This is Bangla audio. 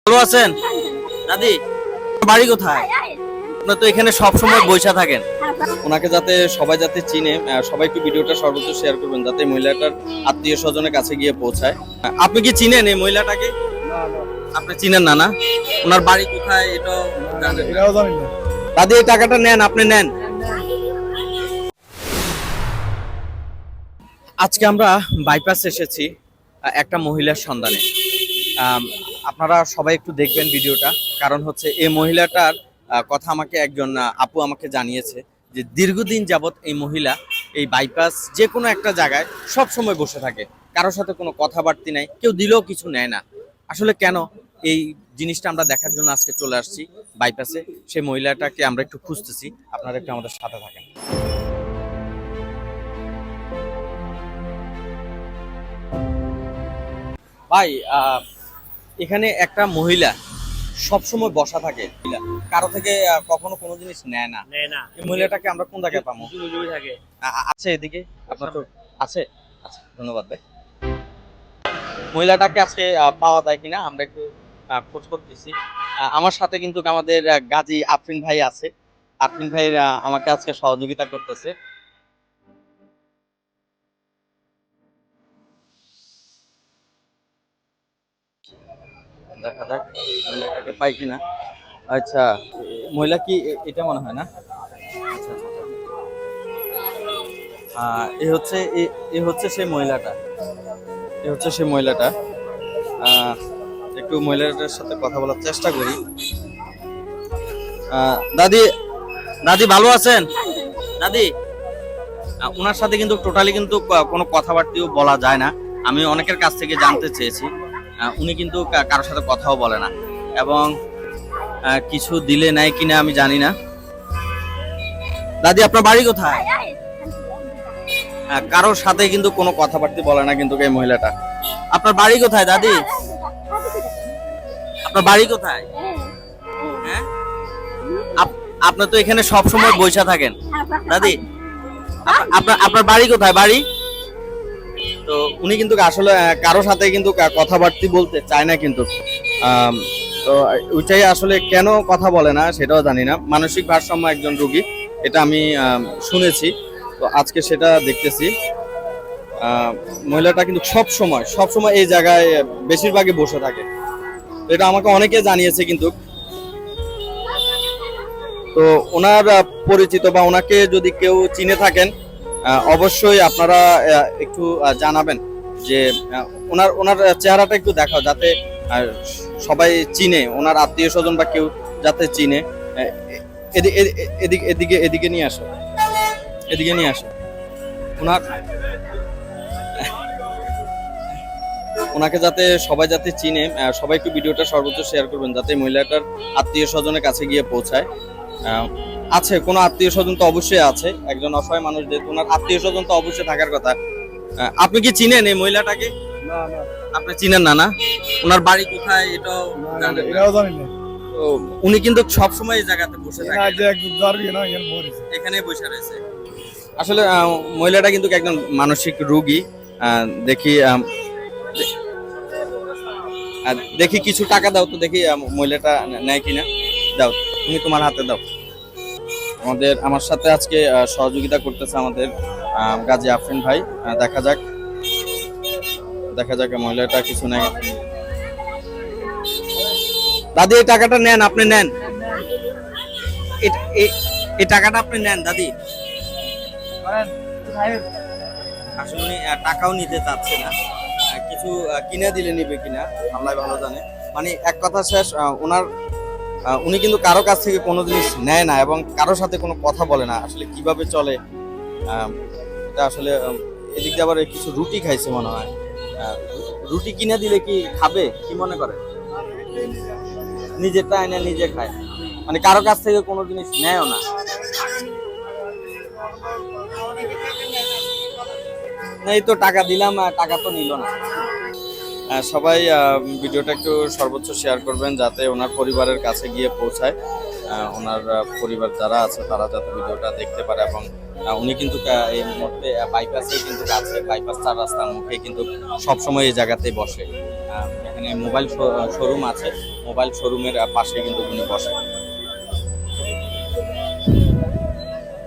ভালো আছেন দাদি? বাড়ি কোথায়? আপনারা তো এখানে সব সময় বইসা থাকেন। ওনাকে যাতে সবাই যাতে চিনে, সবাই একটু ভিডিওটা সর্বোচ্চ শেয়ার করবেন যাতে মহিলাটার আত্মীয় স্বজনের কাছে গিয়ে পৌঁছায়। আপনি কি চিনেন এই মহিলাটাকে? আপনি চিনেন না? না, ওনার বাড়ি কোথায় এটা জানেন না? দাদি এই টাকাটা নেন, আপনি নেন। আজকে আমরা বাইপাস এসেছি একটা মহিলার সন্ধানে। আপনারা সবাই একটু দেখবেন ভিডিওটা, কারণ হচ্ছে এই মহিলাটার কথা আমাকে একজন আপু আমাকে জানিয়েছে যে দীর্ঘদিন যাবৎ এই মহিলা এই বাইপাস যে কোনো একটা জায়গায় সব সময় বসে থাকে, কারোর সাথে কোনো কথাবার্তা নাই, কেউ দিলেও কিছু নেয় না। আসলে কেন এই জিনিসটা আমরা দেখার জন্য আজকে চলে আসছি বাইপাসে। সেই মহিলাটাকে আমরা একটু খুঁজতেছি, আপনারা একটু আমাদের সাথে থাকেন। ভাই, এখানে একটা মহিলা সব সময় বসা থাকে, কারো থেকে কখনো কোনো জিনিস নেয় না। এই মহিলাটাকে আমরা কোন জায়গায় পাবো? আছে এদিকে আপনার তো আছে? আচ্ছা, ধন্যবাদ ভাই। মহিলাটাকে আজকে পাওয়া যায় কিনা আমরা একটু খোঁজ করতেছি। আমার সাথে কিন্তু আমাদের গাজী আফরিন ভাই আছে। আফরিন ভাই আমাকে আজকে সহযোগিতা করতেছে। দেখা যাক মহিলাটাকে পাই কিনা। আচ্ছা, মহিলা কি এটা মনে হয় না? আচ্ছা, আচ্ছা, এ হচ্ছে এ হচ্ছে সেই মহিলাটা। এ হচ্ছে সেই মহিলাটা। একটু মহিলাটার সাথে কথা বলার চেষ্টা করি। দাদি, দাদি ভালো আছেন? দাদি, ওনার সাথে কিন্তু টোটালি কিন্তু কোনো কথাবার্তাও বলা যায় না। আমি অনেকের কাছ থেকে জানতে চেয়েছি, উনি কিন্তু কারোর সাথে কথাও বলে না, এবং কিছু দিলে নেয় কিনা আমি জানি না। দাদি আপনার বাড়ি কোথায়? কারোর সাথে কিন্তু কোনো কথাবার্তা বলে না কিন্তু এই মহিলাটা। আপনার বাড়ি কোথায় দাদি? আপনার বাড়ি কোথায়? হ্যাঁ, আপনি তো এখানে সব সময় বইসা থাকেন দাদি। আপনার বাড়ি কোথায়? বাড়ি তো উনি কিন্তু আসলে কারোর সাথে কিন্তু কথাবার্তা বলতে চায় না কিন্তু। তো ওইটাই আসলে কেন কথা বলে না সেটাও জানি না। মানসিক ভারসাম্য একজন রোগী, এটা আমি শুনেছি। তো আজকে সেটা দেখতেছি। মহিলাটা কিন্তু সব সময় এই জায়গায় বেশিরভাগই বসে থাকে। এটা আমাকে অনেকে জানিয়েছে কিন্তু। তো ওনার পরিচিত বা ওনাকে যদি কেউ চিনে থাকেন, অবশ্যই আপনারা একটু জানাবেন যে ওনার ওনার চেহারাটা একটু দেখাও, যাতে সবাই চিনে, ওনার আত্মীয় স্বজন বা কেউ যাতে চিনে। এদিকে এদিকে এদিকে নিয়ে আসো, এদিকে নিয়ে আসো। ওনার ওনাকে যাতে সবাই যাতে চিনে, সবাই একটু ভিডিওটা সর্বোচ্চ শেয়ার করবেন যাতে মহিলাটার আত্মীয় স্বজনের কাছে গিয়ে পৌঁছায়। আছে কোনো আত্মীয় স্বজন তো অবশ্যই আছে, একজন অসহায় মানুষ, যেহেতু ওনার আত্মীয় স্বজন তো অবশ্যই থাকার কথা। আপনি কি চিনেন এই মহিলাটাকে? আপনি চিনেন না? না, ওনার বাড়ি কোথায় এটাও জানেন না? তো উনি কিন্তু সবসময় এই জায়গাতে বসে থাকে, এখানে বসে রয়েছে। আসলে মহিলাটা কিন্তু একজন মানসিক রোগী। দেখি দেখি কিছু টাকা দাও তো, দেখি মহিলাটা নেয় কিনা। দাও, তুমি তোমার হাতে দাও। আমার সাথে আজকে সহযোগিতা করতেছে আমাদের গাজী আফরিন ভাই। দেখা যাক মহিলাটা কিছু নেয়। দাদি এই টাকাটা নেন, আপনি নেন। এই টাকাটা আপনি নেন দাদি। আসলে উনি টাকাও নিতে চাচ্ছে না, কিছু কিনে দিলে নিবে কিনা আল্লাহ ভালো জানে। মানে এক কথা শেষ, উনি কিন্তু কারো কাছ থেকে কোনো জিনিস নেয় না এবং কারোর সাথে কোনো কথা বলে না। আসলে কিভাবে চলে এটা আসলে। এদিক দিয়ে আবার কিছু রুটি খাইছে মনে হয়। রুটি কিনে দিলে কি খাবে, কি মনে করে? নিজেরটা এনে নিজে খায়, মানে কারো কাছ থেকে কোনো জিনিস নেয়ও না। এই তো টাকা দিলাম, টাকা তো নিল না। সবাই ভিডিওটা একটু সর্বোচ্চ শেয়ার করবেন যাতে ওনার পরিবারের কাছে গিয়ে পৌঁছায়। ওনার পরিবার যারা আছে তারা যাতে ভিডিওটা দেখতে পারে। এবং উনি কিন্তু এই মুহূর্তে বাইপাসে কিন্তু আছে, বাইপাস 4 রাস্তার মুখে কিন্তু সবসময় এই জায়গাতেই বসে। এখানে মোবাইল শোরুম আছে, মোবাইল শোরুমের পাশে কিন্তু উনি বসে।